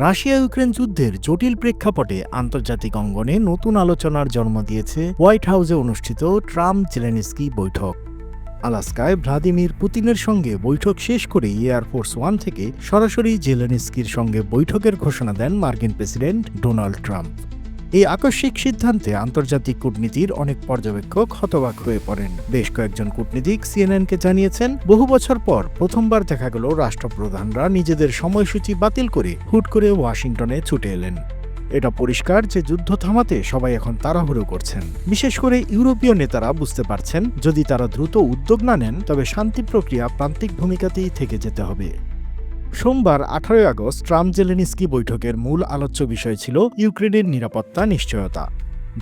Russia Ukraine যুদ্ধের জটিল প্রেক্ষাপটে আন্তর্জাতিক অঙ্গনে নতুন আলোচনার জন্ম দিয়েছে হোয়াইট হাউসে অনুষ্ঠিত ট্রাম্প-জেলেনস্কি বৈঠক। আলাস্কায় ভ্লাদিমির পুতিনের সঙ্গে বৈঠক শেষ করে এয়ারফোর্স ওয়ান থেকে সরাসরি জেলেনস্কির সঙ্গে বৈঠকের ঘোষণা দেন মার্কিন প্রেসিডেন্ট ডোনাল্ড ট্রাম্প। এই আকস্মিক সিদ্ধান্তে আন্তর্জাতিক কূটনীতির অনেক পর্যবেক্ষক হতবাক হয়ে পড়েন। বেশ কয়েকজন কূটনীতিক সিএনএনকে জানিয়েছেন, বহু বছর পর প্রথমবার দেখা গেল রাষ্ট্রপ্রধানরা নিজেদের সময়সূচি বাতিল করে হুট করে ওয়াশিংটনে ছুটে এলেন। এটা পরিষ্কার যে যুদ্ধ থামাতে সবাই এখন তাড়াহুড়ো করছেন। বিশেষ করে ইউরোপীয় নেতারা বুঝতে পারছেন, যদি তারা দ্রুত উদ্যোগ না নেন তবে শান্তি প্রক্রিয়া প্রান্তিক ভূমিকাতেই থেকে যেতে হবে। সোমবার 18 আগস্ট ট্রাম্প-জেলেনস্কি বৈঠকের মূল আলোচ্য বিষয় ছিল ইউক্রেনের নিরাপত্তা নিশ্চয়তা।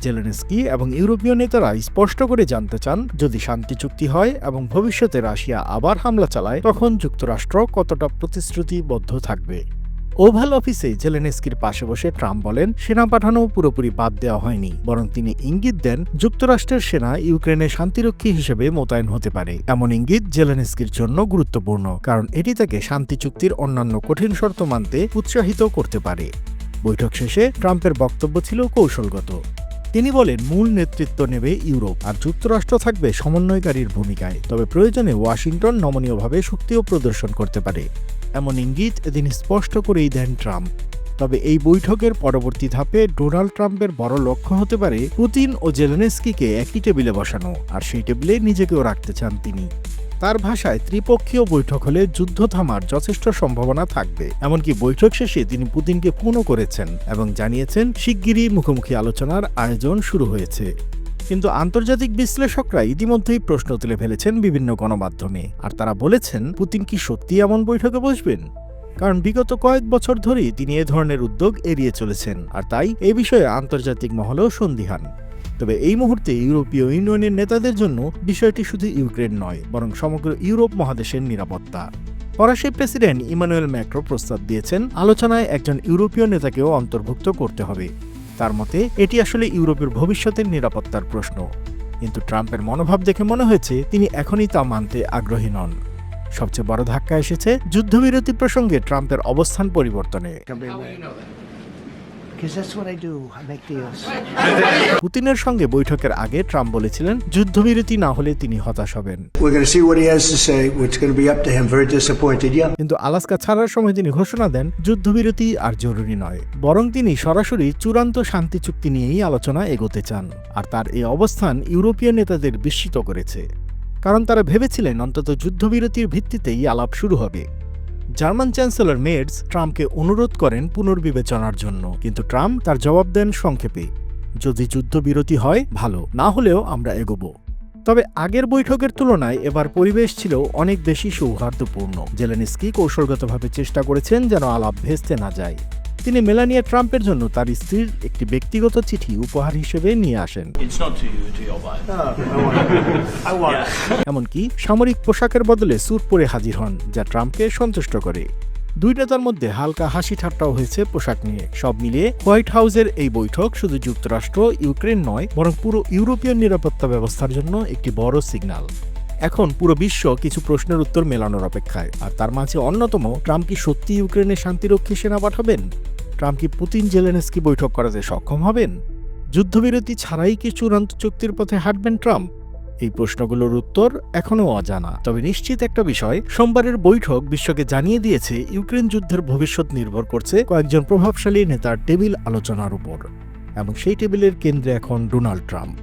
জেলেনস্কি এবং ইউরোপীয় নেতারা স্পষ্ট করে জানতে চান, যদি শান্তি চুক্তি হয় এবং ভবিষ্যতে রাশিয়া আবার হামলা চালায় তখন যুক্তরাষ্ট্র কতটা প্রতিশ্রুতিবদ্ধ থাকবে। ওভাল অফিসে জেলেনস্কির পাশে বসে ট্রাম্প বলেন, সেনা পাঠানো পুরোপুরি বাদ দেওয়া হয়নি, বরং তিনি ইঙ্গিত দেন যুক্তরাষ্ট্রের সেনা ইউক্রেনে শান্তিরক্ষী হিসেবে মোতায়েন হতে পারে। এমন ইঙ্গিত জেলেনস্কির জন্য গুরুত্বপূর্ণ, কারণ এটি তাকে শান্তি চুক্তির অন্যান্য কঠিন শর্ত মানতে উৎসাহিত করতে পারে। বৈঠক শেষে ট্রাম্পের বক্তব্য ছিল কৌশলগত। তিনি বলেন, মূল নেতৃত্ব নেবে ইউরোপ আর যুক্তরাষ্ট্র থাকবে সমন্বয়কারীর ভূমিকায়, তবে প্রয়োজনে ওয়াশিংটন নমনীয়ভাবে শক্তিও প্রদর্শন করতে পারে। এমন ইঙ্গিত এদিন স্পষ্ট করেই দেন ট্রাম্প। তবে এই বৈঠকের পরবর্তী ধাপে ডোনাল্ড ট্রাম্পের বড় লক্ষ্য হতে পারে পুতিন ও জেলেনস্কিকে একই টেবিলে বসানো, আর সেই টেবিলে নিজেকেও রাখতে চান তিনি। তার ভাষায়, ত্রিপক্ষীয় বৈঠক হলে যুদ্ধ থামার যথেষ্ট সম্ভাবনা থাকবে। এমনকি বৈঠক শেষে তিনি পুতিনকে ফোনও করেছেন এবং জানিয়েছেন শিগগিরই মুখোমুখি আলোচনার আয়োজন শুরু হয়েছে। কিন্তু আন্তর্জাতিক বিশ্লেষকরা ইতিমধ্যেই প্রশ্ন তুলে ফেলেছেন বিভিন্ন গণমাধ্যমে, আর তারা বলেছেন, পুতিন কি সত্যি এমন বৈঠকে বসবেন? কারণ বিগত কয়েক বছর ধরেই তিনি এ ধরনের উদ্যোগ এড়িয়ে চলেছেন, আর তাই এ বিষয়ে আন্তর্জাতিক মহলেও সন্দিহান। তবে এই মুহূর্তে ইউরোপীয় ইউনিয়নের নেতাদের জন্য বিষয়টি শুধু ইউক্রেন নয়, বরং সমগ্র ইউরোপ মহাদেশের নিরাপত্তা। ফরাসি প্রেসিডেন্ট ইমানুয়েল ম্যাক্রো প্রস্তাব দিয়েছেন, আলোচনায় একজন ইউরোপীয় নেতাকেও অন্তর্ভুক্ত করতে হবে। তার মতে এটি আসলে ইউরোপের ভবিষ্যতের নিরাপত্তার প্রশ্ন। কিন্তু ট্রাম্পের মনোভাব দেখে মনে হয়েছে তিনি এখনই তা মানতে আগ্রহী নন। সবচেয়ে বড় ধাক্কা এসেছে যুদ্ধবিরতি প্রসঙ্গে ট্রাম্পের অবস্থান পরিবর্তনে। পুতিনের সঙ্গে বৈঠকের আগে ট্রাম্প বলেছিলেন, যুদ্ধবিরতি না হলে তিনি হতাশ হবেন। কিন্তু আলাস্কা ছাড়ার সময় তিনি ঘোষণা দেন, যুদ্ধবিরতি আর জরুরি নয়, বরং তিনি সরাসরি চূড়ান্ত শান্তি চুক্তি নিয়েই আলোচনা এগোতে চান। আর তার এই অবস্থান ইউরোপীয় নেতাদের বিস্মিত করেছে, কারণ তারা ভেবেছিলেন অন্তত যুদ্ধবিরতির ভিত্তিতেই আলাপ শুরু হবে। জার্মান চ্যান্সেলর মের্জ ট্রাম্পকে অনুরোধ করেন পুনর্বিবেচনার জন্য, কিন্তু ট্রাম্প তার জবাব দেন সংক্ষেপে, যদি যুদ্ধবিরতি হয় ভালো, না হলেও আমরা এগোবো। তবে আগের বৈঠকের তুলনায় এবার পরিবেশ ছিল অনেক বেশি সৌহার্দ্যপূর্ণ। জেলেনস্কি কৌশলগতভাবে চেষ্টা করেছেন যেন আলাপ ভেস্তে না যায়। তিনি মেলানিয়া ট্রাম্পের জন্য তার স্ত্রীর একটি ব্যক্তিগত চিঠি উপহার হিসেবে নিয়ে আসেন। এমনকি সামরিক পোশাকের বদলে স্যুট পরে হাজির হন, যা ট্রাম্পকে সন্তুষ্ট করে। দুই নেতার মধ্যে হালকা হাসি ঠাট্টাও হয়েছে পোশাক নিয়ে। সব মিলিয়ে হোয়াইট হাউসের এই বৈঠক শুধু যুক্তরাষ্ট্র ইউক্রেন নয়, বরং পুরো ইউরোপীয় নিরাপত্তা ব্যবস্থার জন্য একটি বড় সিগন্যাল। এখন পুরো বিশ্ব কিছু প্রশ্নের উত্তর মেলানোর অপেক্ষায়, আর তার মাঝে অন্যতম, ট্রাম্প কি সত্যি ইউক্রেনে শান্তিরক্ষী সেনা পাঠাবেন? ট্রাম্প কি পুতিন জেলেনস্কি বৈঠক করাতে সক্ষম হবেন? যুদ্ধবিরতি ছাড়াই কি চূড়ান্ত চুক্তির পথে হাঁটবেন ট্রাম্প? এই প্রশ্নগুলোর উত্তর এখনও অজানা। তবে নিশ্চিত একটা বিষয়, সোমবারের বৈঠক বিশ্বকে জানিয়ে দিয়েছে ইউক্রেন যুদ্ধের ভবিষ্যৎ নির্ভর করছে কয়েকজন প্রভাবশালী নেতার টেবিল আলোচনার উপর, এবং সেই টেবিলের কেন্দ্রে এখন ডোনাল্ড ট্রাম্প।